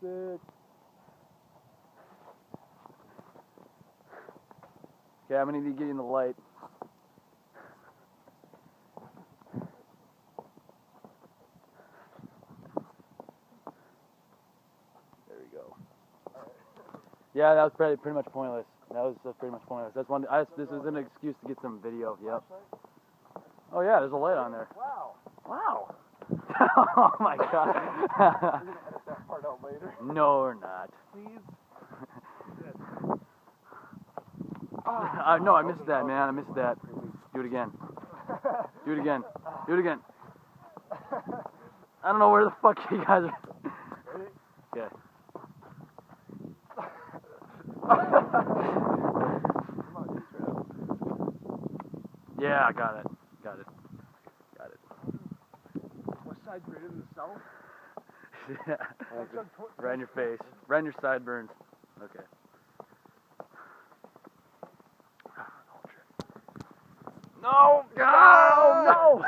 Sick. Okay, I'm gonna need to get in the light. There we go. Yeah, that was pretty much pointless. That was pretty much pointless. That's one. This is an excuse to get some video. Yep. Oh yeah, there's a light on there. Wow. Wow. Oh my god. We're gonna edit that part out later. No, we're not. Please. No, I missed that, man. I missed that. Do it again. Do it again. Do it again. I don't know where the fuck you guys are. Ready? Okay. Come on, Trav. Yeah, I got it. Got it. Got it. West side greater than the south? Yeah. Right in your face. Right in your sideburns. Okay. No! No! No!